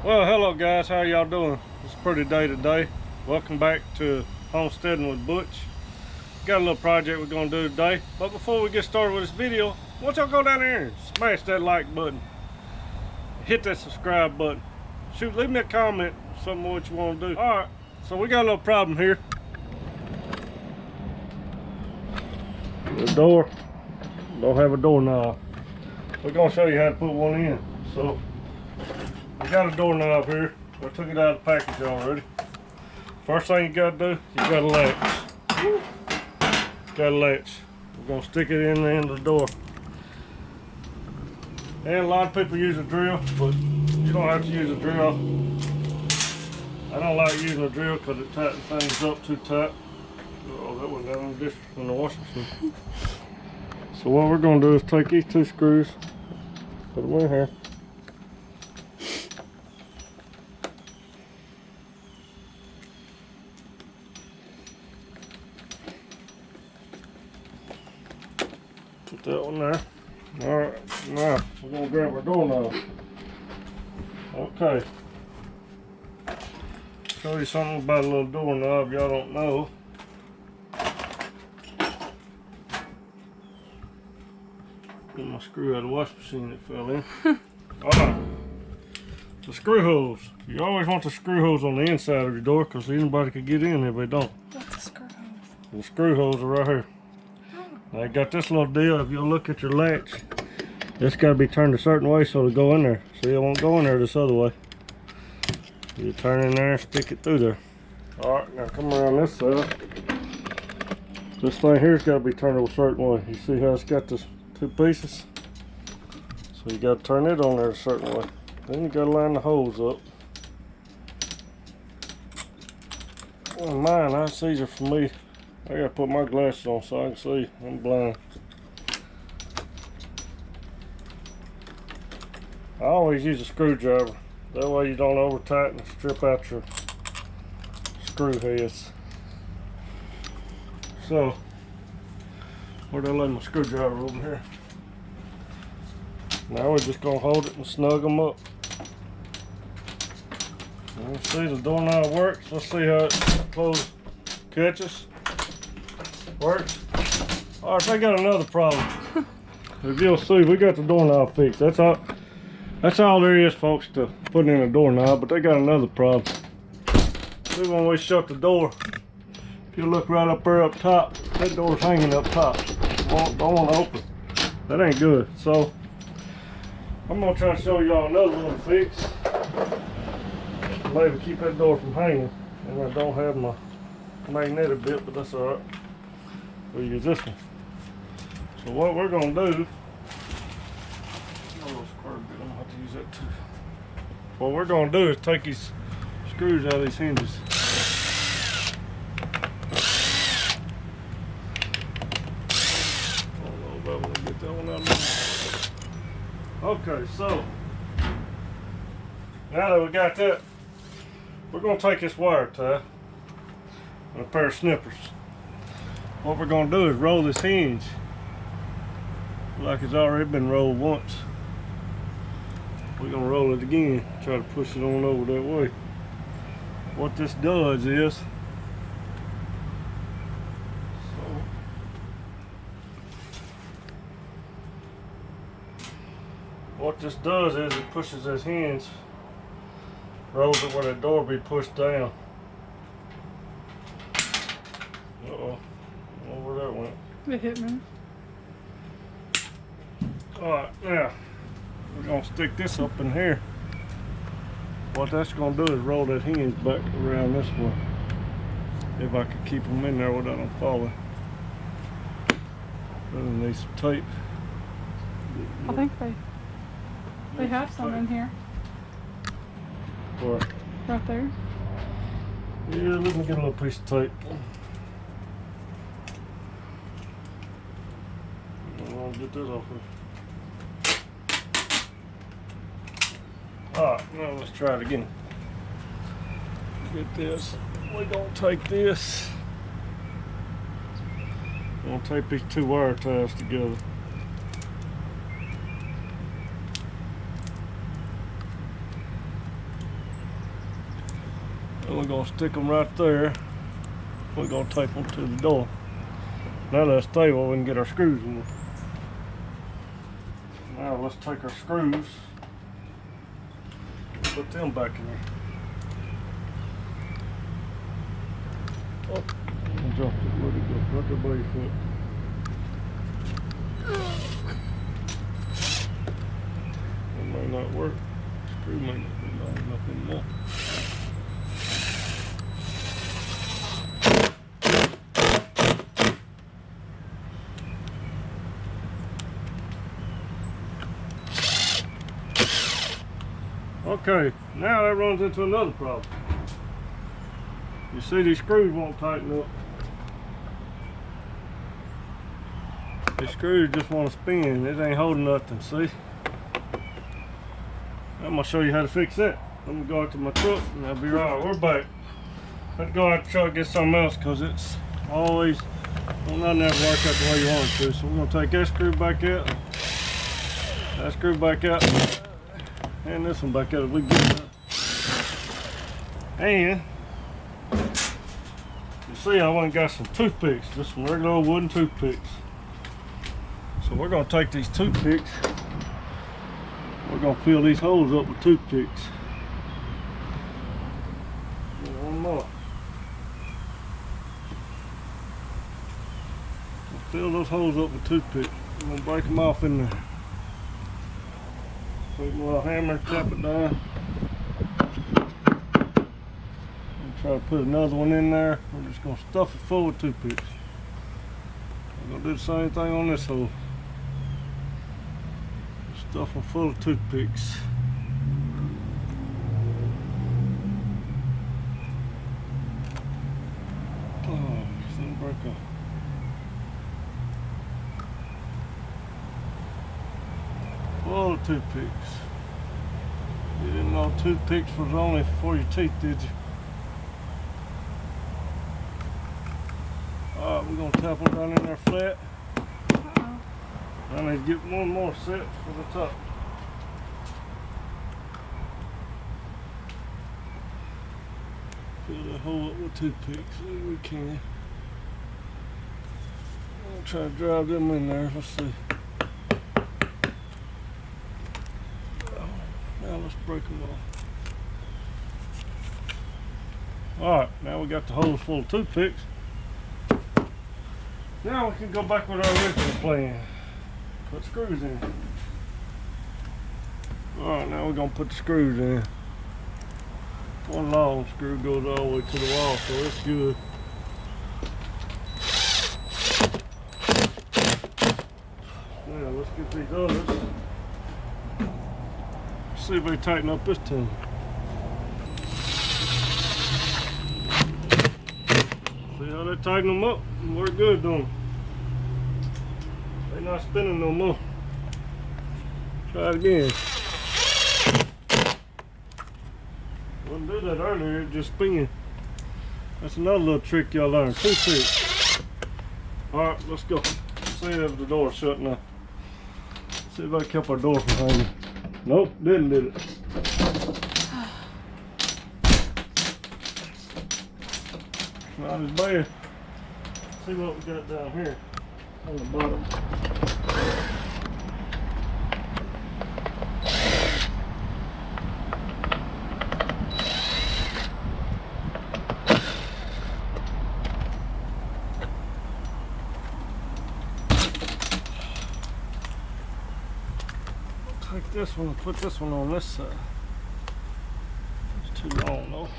Well, hello guys, how y'all doing? It's a pretty day today. Welcome back to Homesteading with Butch. Got a little project we're gonna do today, but before we get started with this video, why don't y'all go down there and smash that like button, hit that subscribe button, shoot, leave me a comment, something what you want to do. All right, so we got a little problem here. The door don't have a doorknob. We're gonna show you how to put one in. So we got a doorknob here. I took it out of the package already. First thing you gotta do, you gotta latch. Got a latch. We're gonna stick it in the end of the door. And a lot of people use a drill, but you don't have to use a drill. I don't like using a drill because it tightens things up too tight. Oh, that went down the dish in the washing machine. So what we're gonna do is take these two screws, put them in here. Put that one there. Alright, now we're gonna grab our doorknob. Okay. Show you something about a little doorknob y'all don't know. Get my screw out of the washing machine that fell in. Alright. The screw holes. You always want the screw holes on the inside of your door because anybody could get in if they don't. What's the screw holes? The screw holes are right here. I got this little deal. If you'll look at your latch, it's got to be turned a certain way so it'll go in there. See, it won't go in there this other way. You turn in there and stick it through there. Alright, now come around this side. This thing here's got to be turned a certain way. You see how it's got the two pieces? So you got to turn it on there a certain way. Then you got to line the holes up. Well, mine, that's easier for me. I gotta put my glasses on so I can see. I'm blind. I always use a screwdriver. That way you don't over tighten and strip out your screw heads. So, where'd I lay my screwdriver over here? Now we're just gonna hold it and snug them up. Let's see, the doorknob works. Let's see how it closes, catches. Works. Alright, they got another problem. If you'll see, we got the doorknob fixed. That's all there is, folks, to putting in a doorknob, but they got another problem. See, when we shut the door, if you look right up there up top, that door's hanging up top. Don't want to open. That ain't good. So I'm gonna try to show y'all another little fix. Maybe keep that door from hanging. And I don't have my magnetic bit, but that's alright. We'll use this one. So what we're gonna do, I'm gonna have to use that too. What we're gonna do is take these screws out of these hinges. I don't know if I'm gonna get that one out of there. Okay, so now that we got that, we're gonna take this wire tie and a pair of snippers. What we're going to do is roll this hinge like it's already been rolled once. We're going to roll it again, try to push it on over that way. What this does is, it pushes this hinge, rolls it where that door be pushed down. Uh-oh. Where that went. It hit me. Alright, now we're gonna stick this up in here. What that's gonna do is roll that hinge back around this way. If I could keep them in there without them falling. Then need some tape. I think they have some in here. Where? Right there. Yeah, let me get a little piece of tape. I'll get this off here. Alright, now let's try it again. Get this. We're gonna take this. I'm gonna tape these two wire ties together. And we're gonna stick them right there. We're gonna tape them to the door. Now let's stay where we can get our screws in there. Now let's take our screws, put them back in there. Oh, I dropped it. Where'd it go? Right there by your foot. That may not work. Screw may not be long enough anymore. Okay, now that runs into another problem. You see these screws won't tighten up. These screws just want to spin. It ain't holding nothing, see? I'm gonna show you how to fix that. I'm gonna go out to my truck and I'll be right. We're back. Let's go out to the truck and get something else because it's always, well, not never work out the way you want it to. So we're gonna take that screw back out, that screw back out, and this one back out if we get it. And you see I went and got some toothpicks, just some regular old wooden toothpicks. So we're gonna take these toothpicks, we're gonna fill these holes up with toothpicks. And one more. We'll fill those holes up with toothpicks. I'm gonna break them off in there. Take my little hammer, tap it down. And try to put another one in there. We're just gonna stuff it full of toothpicks. I'm gonna do the same thing on this hole. Stuff them full of toothpicks. Oh, it's gonna break off. Full of toothpicks. You didn't know toothpicks was only for your teeth, did you? Alright, we're gonna tap them down in there flat. I need to get one more set for the top. Fill that hole up with toothpicks if we can. I'll try to drive them in there. Let's see. Now let's break them off. Alright, now we got the holes full of toothpicks. Now we can go back with our original plan. Put screws in. Alright, now we're going to put the screws in. One long screw goes all the way to the wall, so it's good. Now let's get these others. See if they tighten up this time. See how they tighten them up? We're good, don't they? They're not spinning no more. Try it again. Wouldn't do that earlier, it just spin. That's another little trick y'all learned. Toothpick. Alright, let's go. See if the door's shut now. See if I kept our door from hanging. Nope, did it? Not as bad. See what we got down here on the bottom. Take this one and put this one on this side. It's too long though.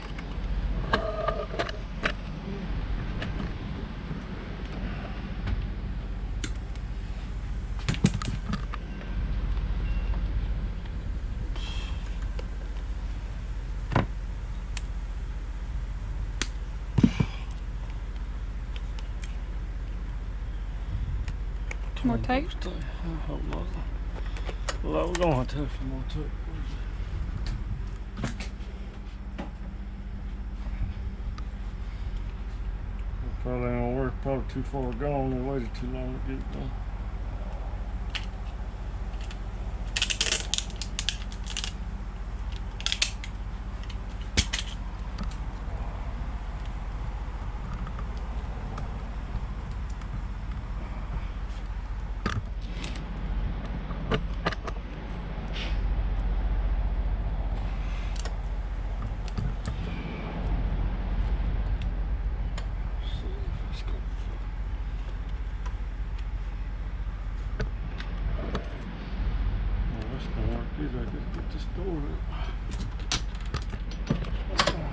More tape? I hope not. Well, we're going to have to have some more tape. Probably ain't gonna work. Probably too far gone. They waited too long to get it done.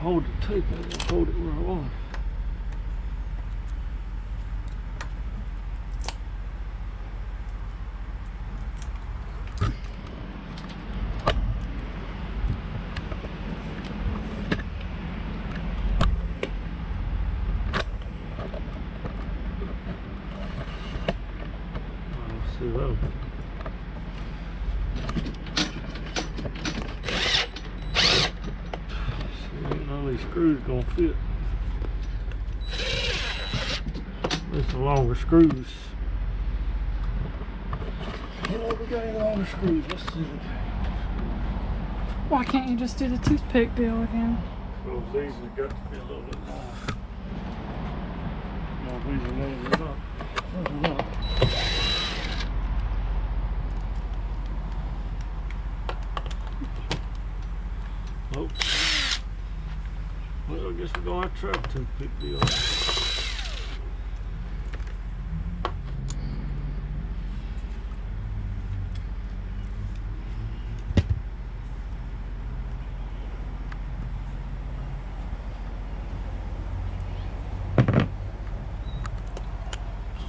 hold the tape, I gotta hold it where I want. Let's see that. All these screws gonna fit. These are longer screws. Yeah, we got any longer screws. Let's see. Why can't you just do the toothpick deal again? Well, these have got to be a little bit off. No, these are nailed up. Those are not. Nope. Well, I guess we're gonna have to try a toothpick deal.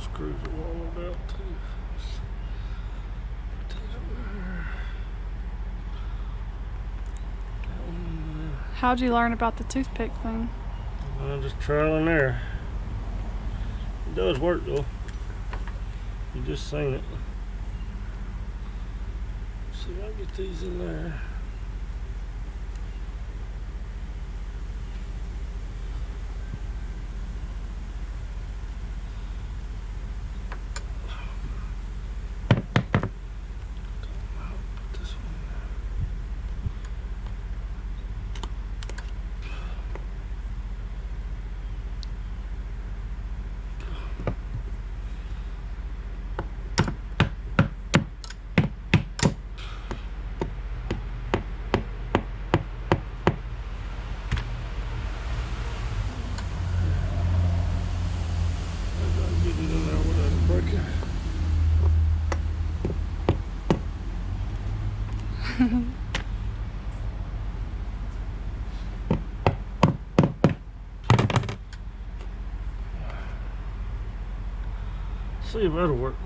Screws are worn about too. How'd you learn about the toothpick thing? I'm just trial and error. It does work though. You just seen it. See if I can get these in there. Put this one in there. See if that'll work.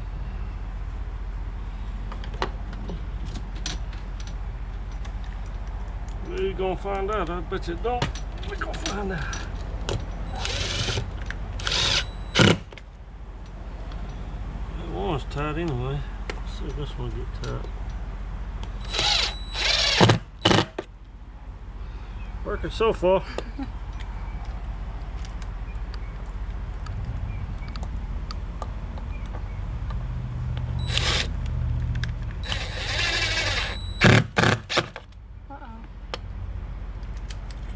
We're gonna find out. I bet you it don't. We're gonna find out. That one's tight anyway. Let's see if this one gets tight. Working so far.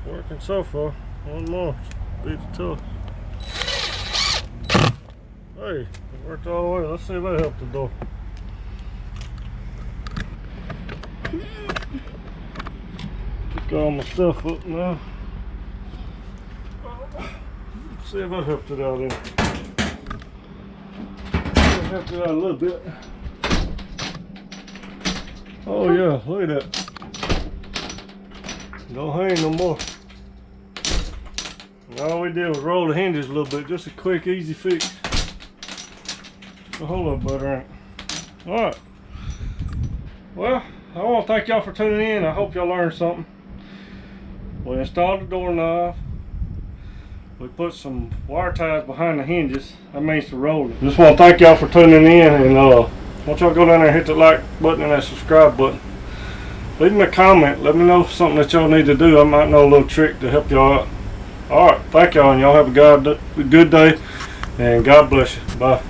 Working so far. One more. Beat the tough. Hey, it worked all the way. Let's see if that helped the door. Pick all my stuff up now. Let's see if that helped it out there. That helped it out a little bit. Oh yeah, look at that. Don't hang no more. All we did was roll the hinges a little bit, just a quick, easy fix. So hold up, butter. Alright. Well, I want to thank y'all for tuning in. I hope y'all learned something. We installed the doorknob. We put some wire ties behind the hinges. That means to roll it. Just want to thank y'all for tuning in, and want y'all go down there and hit the like button and that subscribe button. Leave me a comment. Let me know something that y'all need to do. I might know a little trick to help y'all out. Alright, thank y'all, and y'all have a good day, and God bless you. Bye.